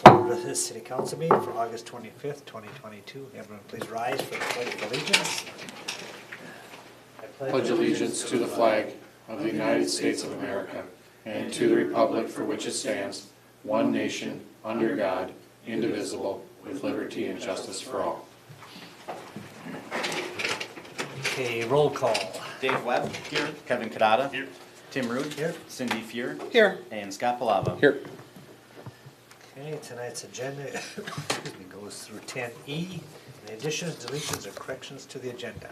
to order this city council meeting for August 25th, 2022. Everyone please rise for the pledge of allegiance. I Pledge allegiance to the flag of the United States of America and to the republic for which it stands, one nation, under God, indivisible, with liberty and justice for all. Okay, roll call. Dave Webb. Here. Kevin Kadada. Here. Tim Root. Here. Cindy Fuhr. Here. And Scott Palava. Here. Okay, tonight's agenda goes through 10E. Any additions, deletions, or corrections to the agenda?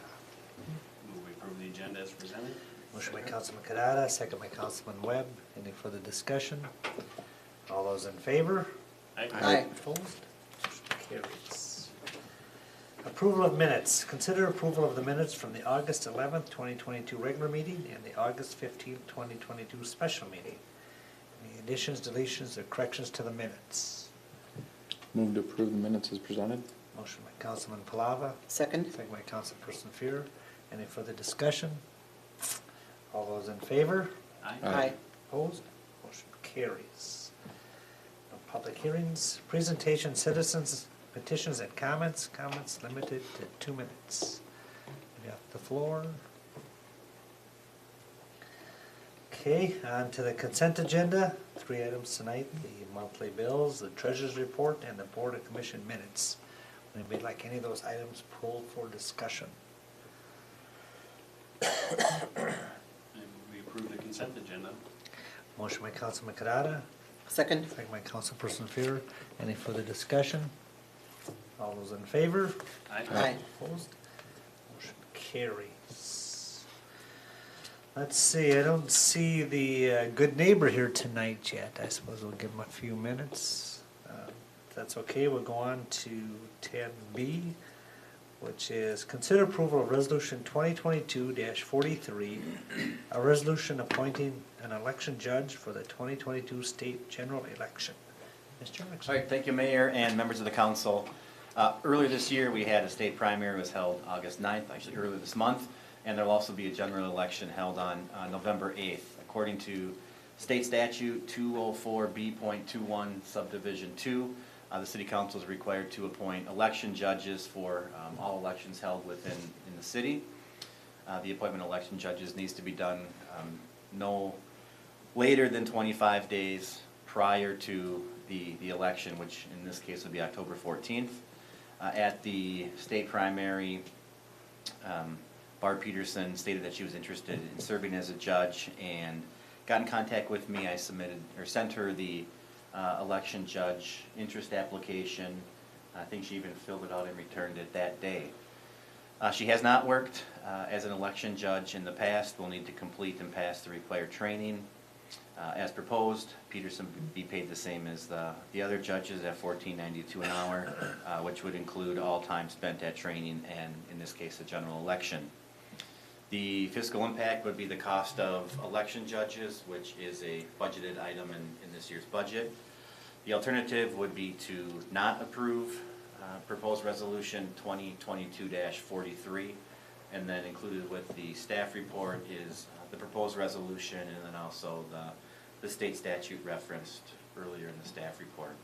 Move we approve the agenda as presented. Motion by Councilman Kadada, second by Councilman Webb. Any further discussion? All those in favor? Aye. Opposed? Motion carries. Approval of minutes. Consider approval of the minutes from the August 11th, 2022 regular meeting and the August 15th, 2022 special meeting. Any additions, deletions, or corrections to the minutes? Move to approve the minutes as presented. Motion by Councilman Palava, Second. second by Councilperson Fuhr. Any further discussion? All those in favor? Aye. Opposed? Motion carries. No public hearings. Presentation, citizens, petitions and comments. Comments limited to 2 minutes. You have the floor. Okay, on to the consent agenda. 3 items tonight: the monthly bills, the treasurer's report, and the board of commission minutes. Would anybody like any of those items pulled for discussion? I move we approve the consent agenda. Motion by Councilman Kadada, Second. second by Councilperson Fuhr. Any further discussion? All those in favor? Aye. Opposed? Motion carries. Let's see, I don't see the good neighbor here tonight yet. I suppose we'll give him a few minutes. If that's okay, we'll go on to 10B, which is consider approval of resolution 2022-43, a resolution appointing an election judge for the 2022 state general election. Mr. Erickson. All right, thank you, Mayor and members of the council. Earlier this year, we had a state primary, was held August 9th, actually earlier this month, and there will also be a general election held on November 8th. According to state statute 204B.21 subdivision 2, the city council is required to appoint election judges for all elections held within the city. The appointment of election judges needs to be done no later than 25 days prior to the election, which in this case would be October 14th. At the state primary, Barb Peterson stated that she was interested in serving as a judge and got in contact with me. I sent her the election judge interest application. I think she even filled it out and returned it that day. She has not worked as an election judge in the past. Will need to complete and pass the required training. As proposed, Peterson be paid the same as the other judges at $14.92 an hour, which would include all time spent at training and, in this case, the general election. The fiscal impact would be the cost of election judges, which is a budgeted item in this year's budget. The alternative would be to not approve proposed resolution 2022-43, and then included with the staff report is the proposed resolution and then also the state statute referenced earlier in the staff report.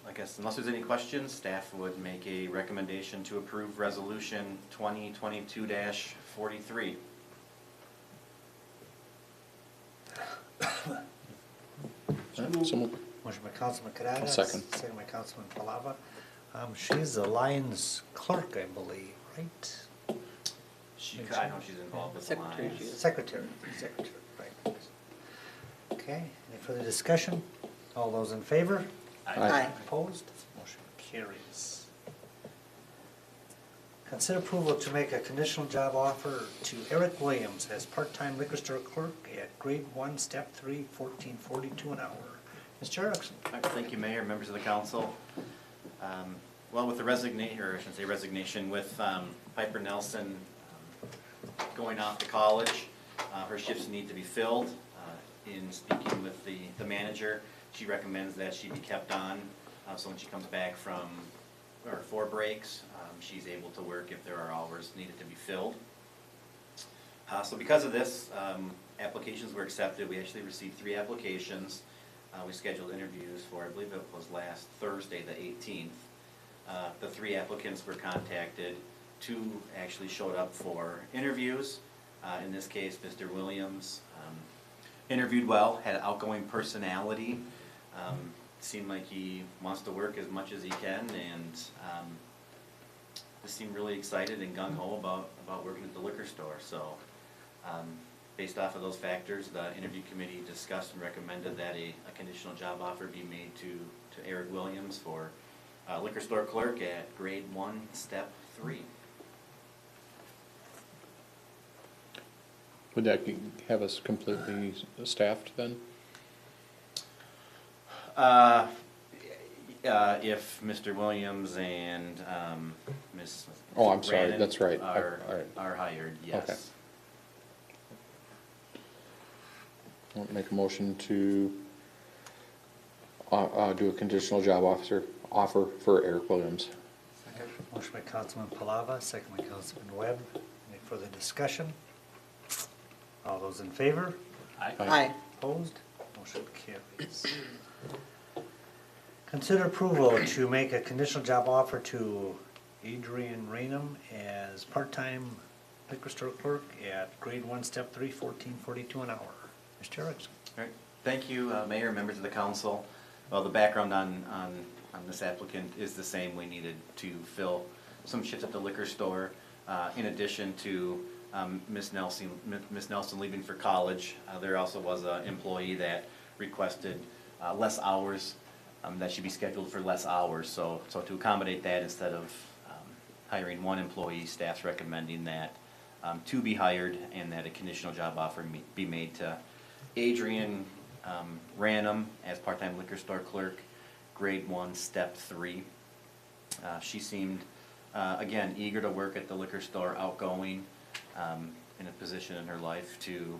I guess unless there's any questions, staff would make a recommendation to approve resolution 2022-43. So moved. Motion by Councilman Kadada. Second. Second by Councilman Palava. She's the Lions clerk, I believe, right? I know she's involved with the Secretary, Lions. she is. Secretary, right. Okay, any further discussion? All those in favor? Aye. Opposed? Motion carries. Consider approval to make a conditional job offer to Eric Williams as part-time liquor store clerk at grade 1, step 3, $14.42 an hour. Mr. Erickson. All right, thank you, Mayor, members of the council. Well, with the resignation, or I shouldn't say resignation, with Piper Nelson going off to college, her shifts need to be filled. In speaking with the manager, she recommends that she be kept on, so when she comes back for breaks, she's able to work if there are hours needed to be filled. So because of this, applications were accepted. We actually received 3 applications. We scheduled interviews for, I believe it was last Thursday, the 18th. The 3 applicants were contacted. 2 actually showed up for interviews. In this case, Mr. Williams interviewed well, had an outgoing personality, seemed like he wants to work as much as he can, and just seemed really excited and gung-ho about working at the liquor store. So based off of those factors, the interview committee discussed and recommended that a conditional job offer be made to Eric Williams for liquor store clerk at grade 1, step 3. Would that have us completely staffed then? If Mr. Williams and Ms. Oh, I'm sorry, Brannon that's right. Are All right. are hired, yes. I'll make a motion to do a conditional job offer for Eric Williams. Motion by Councilman Palava, second by Councilman Webb. Any further discussion? All those in favor? Aye. Aye. Opposed? Motion carries. Consider approval to make a conditional job offer to Adrian Rainham as part-time liquor store clerk at grade 1, step 3, $14.42 an hour. Mr. Erickson. All right, thank you, Mayor, members of the council. Well, the background on this applicant is the same. We needed to fill some shifts at the liquor store. In addition to Miss Nelson leaving for college, there also was an employee that requested less hours, that should be scheduled for less hours. So to accommodate that, instead of hiring 1 employee, staff's recommending that 2 be hired and that a conditional job offer be made to Adrian Ranum as part-time liquor store clerk, grade 1, step 3. She seemed, again, eager to work at the liquor store, outgoing, in a position in her life to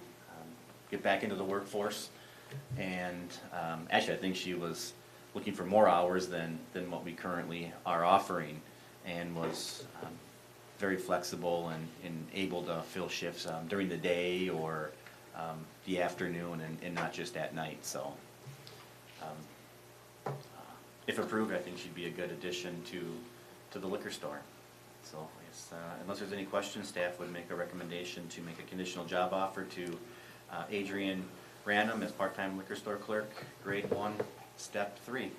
get back into the workforce. And actually, I think she was looking for more hours than what we currently are offering, and was very flexible and able to fill shifts during the day or the afternoon and not just at night. So if approved, I think she'd be a good addition to the liquor store. So I guess, unless there's any questions, staff would make a recommendation to make a conditional job offer to Adrian Ranum as part-time liquor store clerk, grade 1, step 3.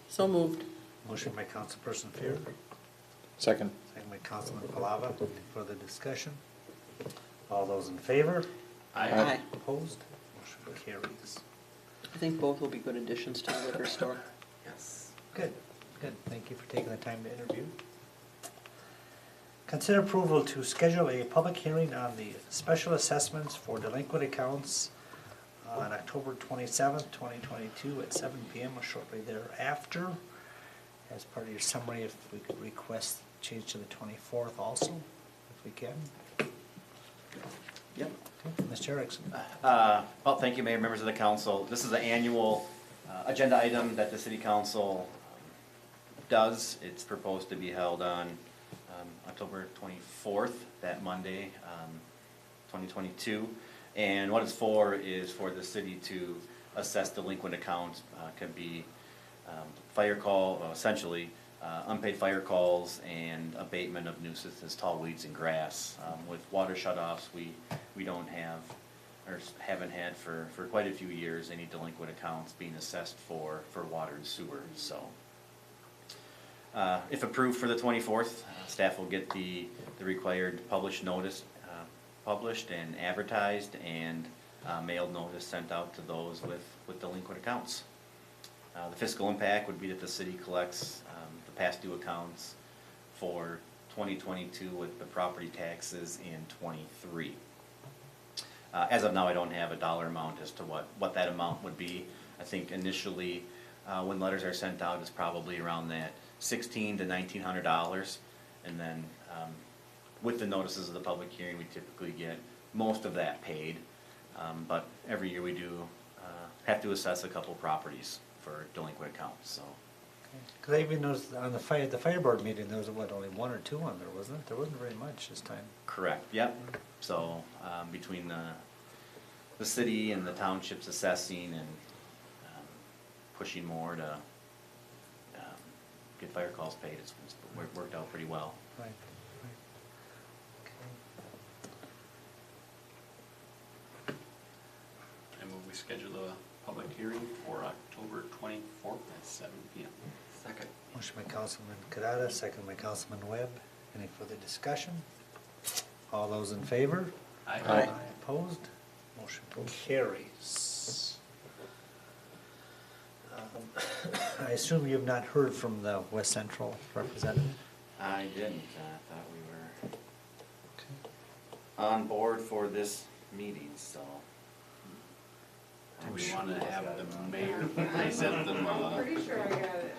So moved. Motion by Councilperson Fear, Second. second by Councilman Palava. Any further discussion? All those in favor? Aye. Opposed? Motion carries. I think both will be good additions to the liquor store. Yes. Good, good. Thank you for taking the time to interview. Consider approval to schedule a public hearing on the special assessments for delinquent accounts on October 27th, 2022 at 7 PM or shortly thereafter. As part of your summary, if we could request change to the 24th also, if we can. Yep. Okay, Mr. Erickson. Well, thank you, Mayor, members of the council. This is an annual agenda item that the city council does. It's proposed to be held on October 24th, that Monday, 2022. And what it's for is for the city to assess delinquent accounts. Could be fire call, essentially unpaid fire calls and abatement of nuisances, tall weeds and grass. With water shutoffs, we don't have, or haven't had for quite a few years, any delinquent accounts being assessed for water and sewer. So if approved for the 24th, staff will get the required published notice published and advertised, and mailed notice sent out to those with delinquent accounts. The fiscal impact would be that the city collects the past due accounts for 2022 with the property taxes in 23. As of now, I don't have a dollar amount as to what that amount would be. I think initially, when letters are sent out, it's probably around that $1,600 to $1,900, and then with the notices of the public hearing, we typically get most of that paid, but every year we do have to assess a couple properties for delinquent accounts. So, Because I even noticed on the fire board meeting, there was only 1 or 2 on there, wasn't it? There wasn't very much this time. correct. Yep. So between the city and the townships assessing and pushing more to get fire calls paid. It's worked out pretty well. Right. I move we schedule a public hearing for October 24th at 7 PM. Second. Motion by Councilman Kadada, second by Councilman Webb. Any further discussion? All those in favor? Aye. Opposed? Motion carries. I assume you've not heard from the West Central representative? I didn't. I thought we were on board for this meeting, so. Do we want to have the mayor present them, Pretty sure I got it.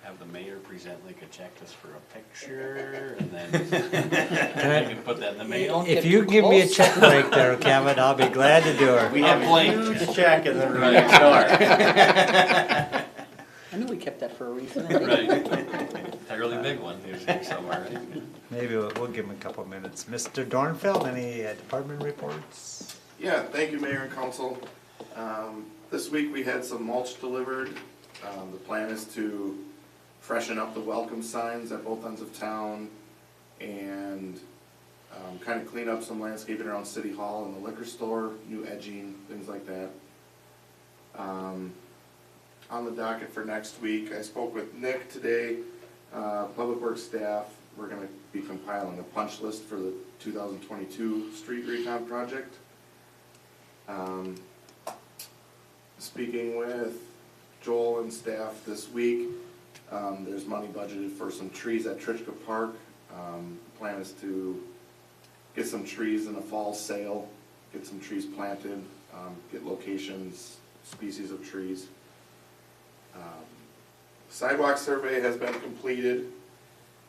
have the mayor present like a checklist for a picture, and then you can put that in the mail? Don't If get you too give me a close. check break there, Kevin, I'll be glad to do it. We have a blank huge check in the room next door. I knew we kept that for a reason. Right. A really big one, there's here somewhere, right? Maybe we'll give him a couple minutes. Mr. Dornfeld, any department reports? Yeah, thank you, Mayor and Council. This week we had some mulch delivered. The plan is to freshen up the welcome signs at both ends of town and kind of clean up some landscaping around City Hall and the liquor store, new edging, things like that. On the docket for next week, I spoke with Nick today, Public Works staff. We're gonna be compiling a punch list for the 2022 street recon project. Speaking with Joel and staff this week, there's money budgeted for some trees at Trichka Park. The plan is to get some trees in a fall sale, get some trees planted, get locations, species of trees. Sidewalk survey has been completed.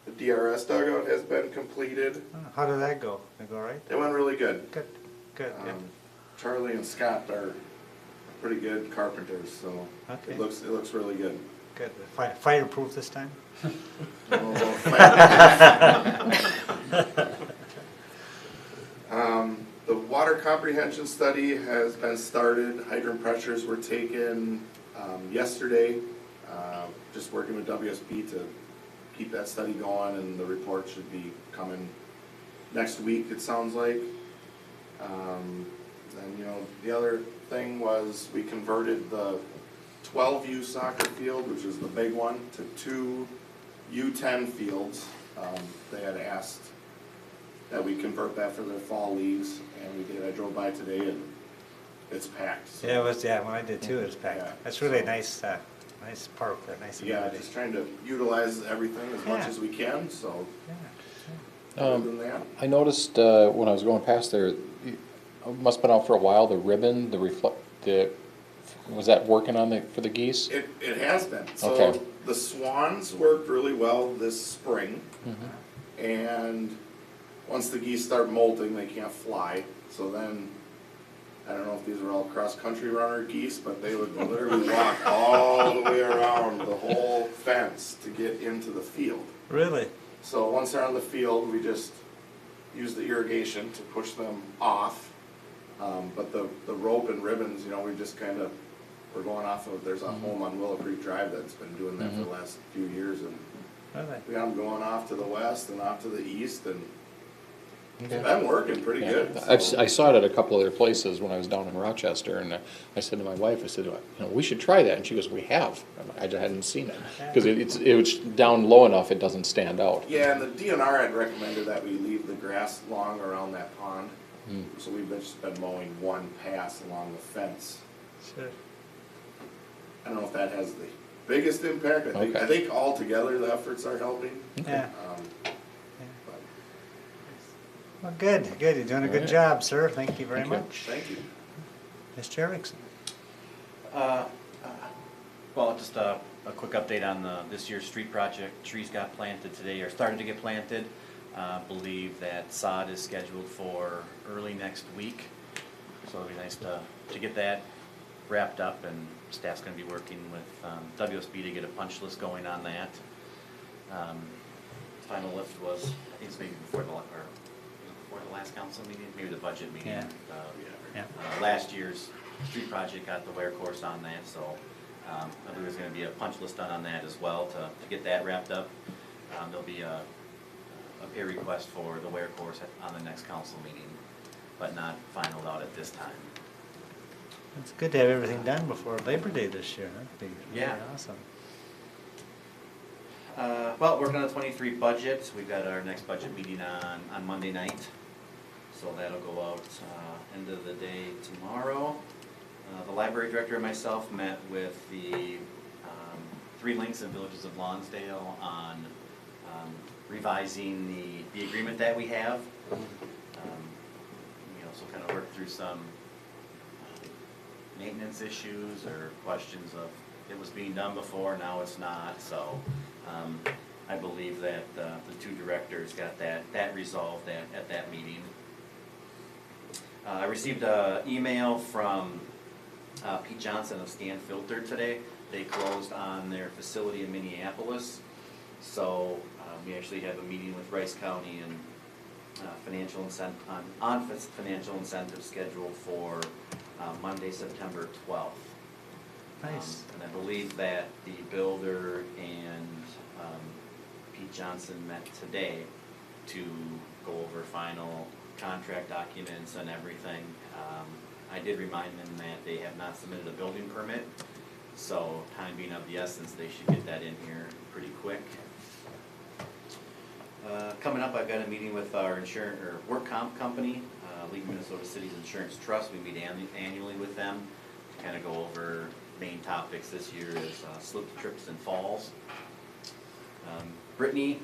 The DRS dugout has been completed. How did that go? Did it go all right? It went really good. Good, good. Charlie and Scott are pretty good carpenters, so Okay. it looks really good. Good. Fireproof this time? The water comprehension study has been started. Hydrant pressures were taken yesterday. Just working with WSP to keep that study going, and the report should be coming next week, it sounds like. Then, the other thing was we converted the 12U soccer field, which is the big one, to 2 U10 fields. They had asked that we convert that for their fall leagues, and we did. I drove by today and it's packed. So, Yeah, it was, when I did too, it was Yeah. packed. That's really nice, nice park there, nice yeah, amenity. just trying to utilize everything as much Yeah. as we can, so Yeah. other than that. I noticed when I was going past there, it must have been out for a while, the ribbon, was that working on for the geese? It has been. So Okay. the swans worked really well this spring, and once the geese start molting, they can't fly. So then, I don't know if these are all cross-country runner geese, but they would literally walk all the way around the whole fence to get into the field. Really? So once they're on the field, we just use the irrigation to push them off. But the rope and ribbons, we just we're going off of, there's a home on Willow Creek Drive that's been doing that for the last few years, and Really? we got them going off to the west and off to the east, and it's Okay. been working pretty Yeah. good. I so. saw it at a couple other places when I was down in Rochester, and I said to my wife, I said, we should try that, and she goes, we have. I just hadn't seen it, because it was down low enough, it doesn't stand out. Yeah, and the DNR had recommended that we leave the grass long around that pond, so we've just been mowing one pass along the fence. Sure. I don't know if that has the biggest impact. Okay. I think altogether the efforts are helping. Yeah. But Well, good. You're doing a good Alright. job, sir. Thank you very Thank you. much. thank you. Mr. Erickson? Well, just a quick update on this year's street project. Trees got planted today, or started to get planted. Believe that sod is scheduled for early next week. So it'll be nice to get that wrapped up, and staff's gonna be working with WSB to get a punch list going on that. Final lift was, I think it's maybe before the last council meeting, maybe the budget meeting. Yeah. Yeah. Last year's street project got the wear course on that, so I believe there's gonna be a punch list done on that as well to get that wrapped up. There'll be a pay request for the wear course on the next council meeting, but not finalized out at this time. It's good to have everything done before Labor Day this year, that'd be really Yeah. awesome. Well, working on the 23 budget. We've got our next budget meeting on Monday night. So that'll go out end of the day tomorrow. The library director and myself met with the 3 links and villages of Lonsdale on revising the agreement that we have. We also kind of worked through some maintenance issues or questions of it was being done before, now it's not. So I believe that the 2 directors got that resolved at that meeting. I received an email from Pete Johnson of Scan Filter today. They closed on their facility in Minneapolis. So we actually have a meeting with Rice County and financial incentive scheduled for Monday, September 12th. Nice. And I believe that the builder and Pete Johnson met today to go over final contract documents and everything. I did remind them that they have not submitted a building permit, so time being of the essence, they should get that in here pretty quick. Coming up, I've got a meeting with our insurance, or work comp company, League of Minnesota Cities Insurance Trust. We meet annually with them to kind of go over main topics. This year is slip, trips, and falls. Brittany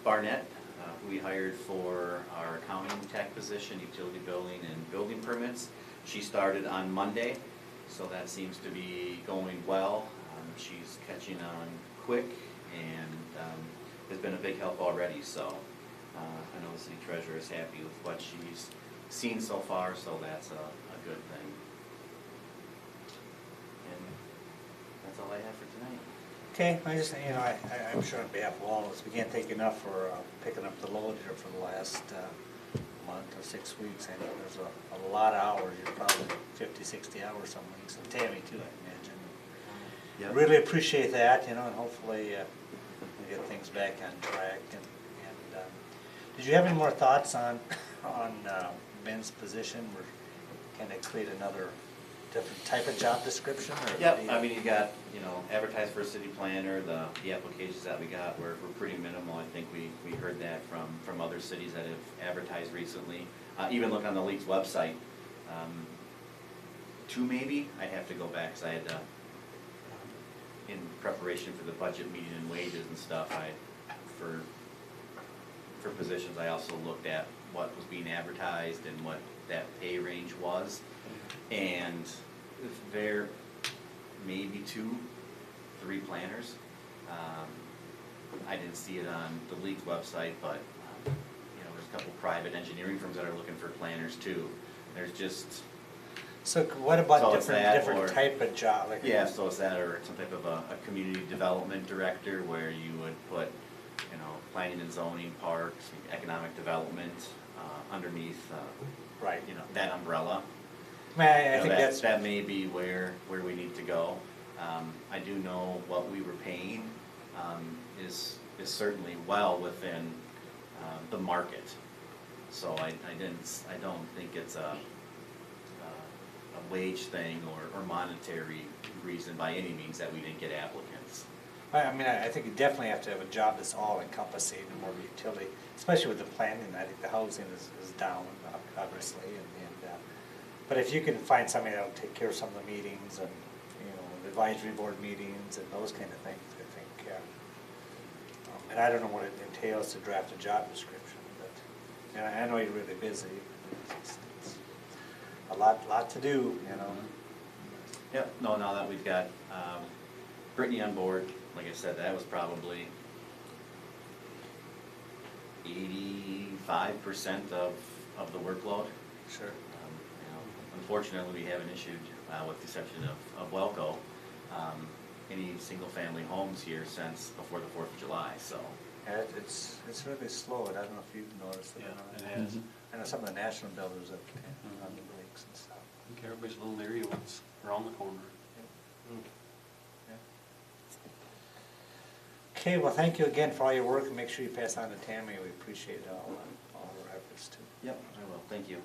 Barnett, who we hired for our accounting tech position, utility billing and building permits. She started on Monday, so that seems to be going well. She's catching on quick and has been a big help already, so I know the city treasurer is happy with what she's seen so far, so that's a good thing. And that's all I have for tonight. Okay, I just, I'm sure on behalf of all of us, we can't thank you enough for picking up the load here for the last month or 6 weeks. I know there's a lot of hours, you're probably 50, 60 hours some weeks, and Tammy too, I imagine. Yep. Really appreciate that, and hopefully we get things back on track. And did you have any more thoughts on Ben's position? Can they create another different type of job description? Or Yep, I mean, you got, advertised for a city planner, the applications that we got were pretty minimal. I think we heard that from other cities that have advertised recently. Even look on the league's website, 2 maybe, I'd have to go back, because I had to, in preparation for the budget meeting and wages and stuff, for positions, I also looked at what was being advertised and what that pay range was. And there may be 2, 3 planners. I didn't see it on the league's website, but there's a couple private engineering firms that are looking for planners too. There's just So what about So it's that, different or- type of job? Like yeah, so it's that or some type of a community development director where you would put planning and zoning, parks, economic development underneath Right. that umbrella. I think that's That may be where we need to go. I do know what we were paying is certainly well within the market. So I don't think it's a wage thing or monetary reason by any means that we didn't get applicants. I think you definitely have to have a job that's all encompassing and more utility, especially with the planning. I think the housing is down, obviously, but if you can find somebody that'll take care of some of the meetings and, the advisory board meetings and those kind of things, I think, and I don't know what it entails to draft a job description, but, I know you're really busy. It's a lot to do, Yep, no, now that we've got Brittany on board, like I said, that was probably 85% of the workload. Sure. Unfortunately, we haven't issued, with the exception of Welco, any single-family homes here since before the 4th of July, so. Yeah, it's really slow, and I don't know if you've noticed it or not. It has. I know some of the national builders have on the lakes and stuff. I think everybody's a little leery what's around the corner. Okay, well, thank you again for all your work, and make sure you pass on to Tammy, we appreciate all her efforts too. Yep, I will, thank you.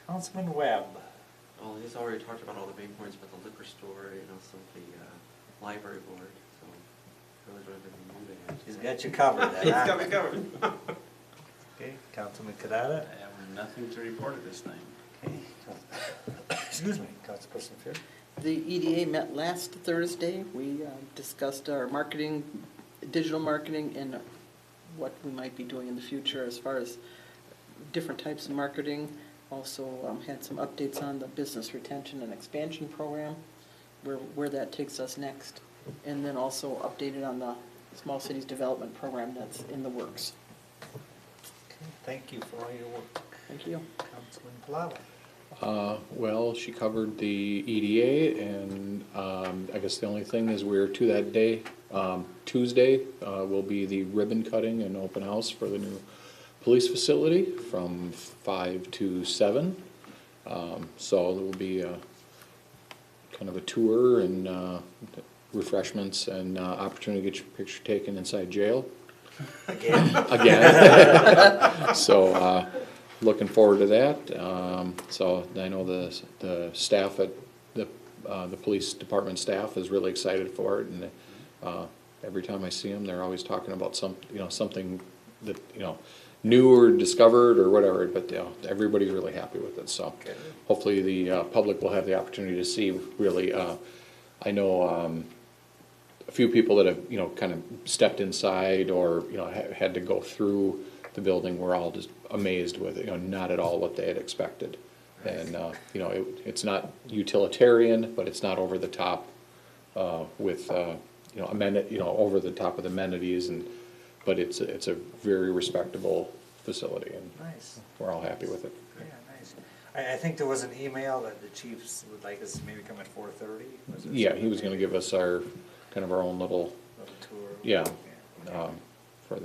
Councilman Webb. Well, he's already talked about all the main points, but the liquor store, some of the library board, so really don't have anything new to add. He's got you covered then, He's huh? got me covered. Okay, Councilman Kadada. I have nothing to report at this time. Okay. Excuse me, Councilperson Fair. The EDA met last Thursday. We discussed our marketing, digital marketing, and what we might be doing in the future as far as different types of marketing. Also had some updates on the business retention and expansion program, where that takes us next. And then also updated on the small cities development program that's in the works. Okay, thank you for all your work. Thank you. Councilman Palava. Well, she covered the EDA, and I guess the only thing is we're to that day. Tuesday will be the ribbon cutting and open house for the new police facility from 5 to 7. So there will be kind of a tour and refreshments and opportunity to get your picture taken inside jail. Again. Again. So, looking forward to that. So I know the staff at the police department staff is really excited for it, and every time I see them, they're always talking about something that, new or discovered or whatever, but everybody's really happy with it. So Good. hopefully the public will have the opportunity to see really, I know a few people that have, kind of stepped inside or, had to go through the building were all just amazed with it, not at all what they had expected. And, it's not utilitarian, but it's not over the top with, over the top with amenities, but it's a very respectable facility, and Nice. we're all happy with it. Yeah, nice. I think there was an email that the chiefs would like us to maybe come at 4:30. Yeah, he was gonna give us our own little, Little tour. yeah, Okay. for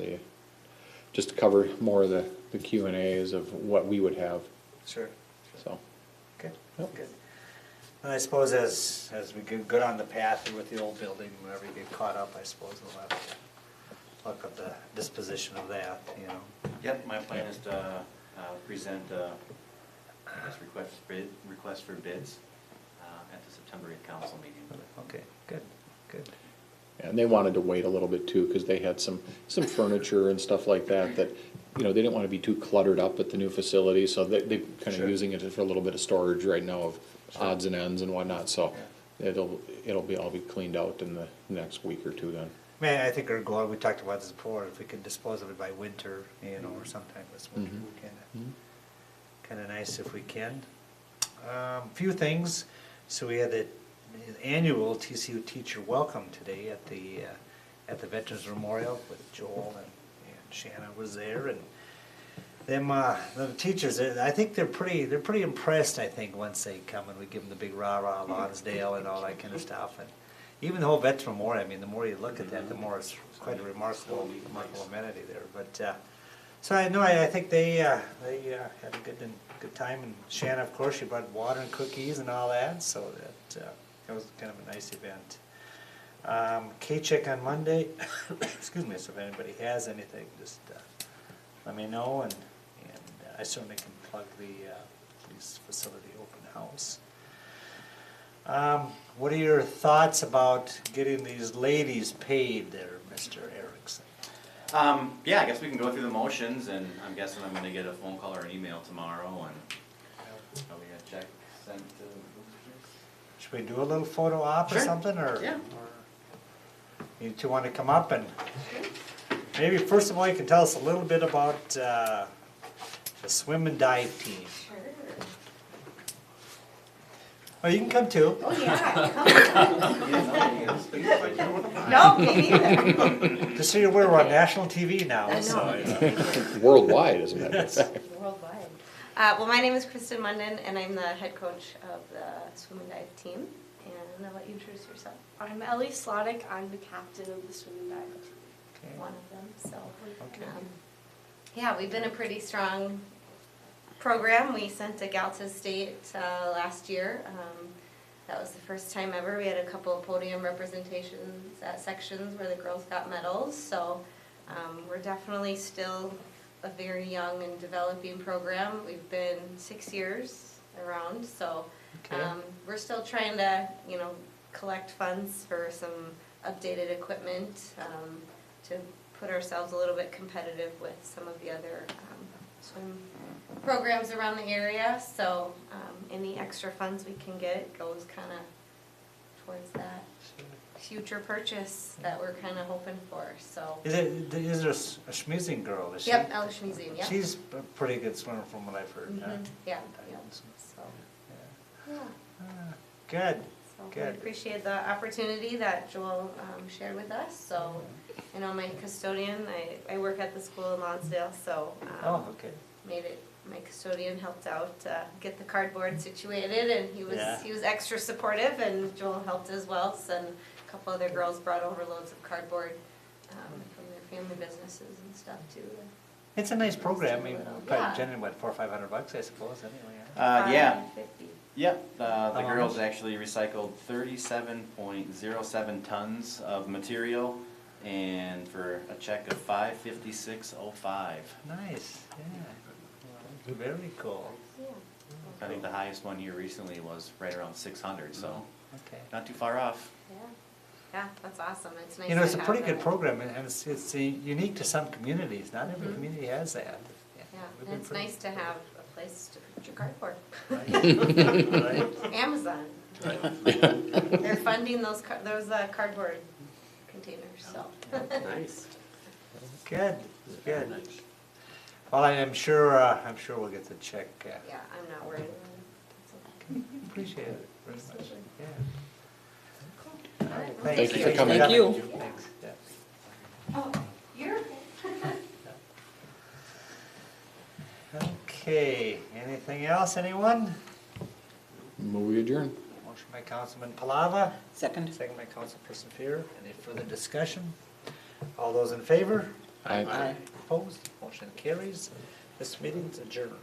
just to cover more of the Q and As of what we would have, Sure. so. Good, Yep. good. And I suppose as we get good on the path here with the old building, whenever you get caught up, I suppose we'll have to look at the disposition of that, Yep, my plan is to present, I guess, request for bids at the September 8th council meeting. Okay, good, good. And they wanted to wait a little bit too, because they had some furniture and stuff like that, they didn't want to be too cluttered up at the new facility, so they kind Sure. of using it for a little bit of storage right now of odds and ends and whatnot, so it'll all be cleaned out in the next week or two then. Man, I think our goal, we talked about this before, if we could dispose of it by winter, or sometime this winter, kind of nice if we can. Few things. So we had the annual TCU teacher welcome today at the Veterans Memorial with Joel and Shanna was there, and them the teachers. I think they're pretty impressed. I think once they come and we give them the big rah-rah Lonsdale and all that kind of stuff, and even the whole Veterans Memorial. I mean, the more you look at that, the more it's quite a remarkable amenity there. But so I think they had a good time, and Shanna, of course, she brought water and cookies and all that, so that was kind of a nice event. K-check on Monday. Excuse me. So if anybody has anything, just let me know, and I certainly can plug the police facility open house. What are your thoughts about getting these ladies paid there, Mr. Erickson? Yeah, I guess we can go through the motions, and I'm guessing I'm gonna get a phone call or an email tomorrow, and probably a check sent to. Should we do a little photo op or Sure. something, or? Yeah. Or you two want to come up and maybe first of all you can tell us a little bit about the swim and dive team. Sure. Oh, you can come too. Oh, yeah. No, me neither. Just so you're aware, we're on national TV now, I so. know. Worldwide, isn't it? Worldwide. Well, my name is Kristen Munden, and I'm the head coach of the swim and dive team. And I'll let you introduce yourself. I'm Ellie Slottick. I'm the captain of the swim and dive team. Okay. One of them. So, Okay. yeah, we've been a pretty strong program. We sent a gal to state last year. That was the first time ever. We had a couple of podium representations at sections where the girls got medals. So we're definitely still a very young and developing program. We've been 6 years around, so Okay. we're still trying to, collect funds for some updated equipment to put ourselves a little bit competitive with some of the other swim programs around the area. So any extra funds we can get goes kind of towards that future purchase that we're kind of hoping for. So. Is there a schmoozing girl? Is she? Yep, Elish Museum, yep. She's a pretty good swimmer from what I've heard. huh? Mhm, yeah, Yeah. so, Yeah. yeah. Ah, good. So we Good. appreciate the opportunity that Joel shared with us. So I know my custodian, I work at the school in Lonsdale, so Oh, okay. my custodian helped out get the cardboard situated, and he Yeah. was extra supportive, and Joel helped as well. So, and a couple other girls brought over loads of cardboard from their family businesses and stuff too. It's a nice program. I mean, Yeah. probably generally what, $400 or $500, I suppose. Anyway. Yeah, $5.50. yep, the How girls much? actually recycled 37.07 tons of material, and for a check of $556.05. Nice. Yeah. Well, very cool. Yeah. I think the highest one here recently was right around 600, so Okay. not too far off. Yeah, yeah, that's awesome. It's nice. You know, to it's a have pretty good that. program, and it's unique to some communities. Not every Mhm. community has that. Yeah, we've and been it's pretty- nice to have a place to put your cardboard. Right. Amazon, Right. they're funding those cardboard containers, so. Nice. Good, Very good. nice. Well, I'm sure we'll get the check. Yeah, I'm not worried. It's okay. Appreciate it very much. Absolutely. Yeah. All right, well, Thank you for coming. Thank you. Thanks. Yeah. Oh, you're Okay, anything else, anyone? Move adjourn. Motion by Councilman Palava, Second? second by Councilperson Fear. Any further discussion? All those in favor? Aye. Aye. Opposed? Motion carries. This meeting's adjourned.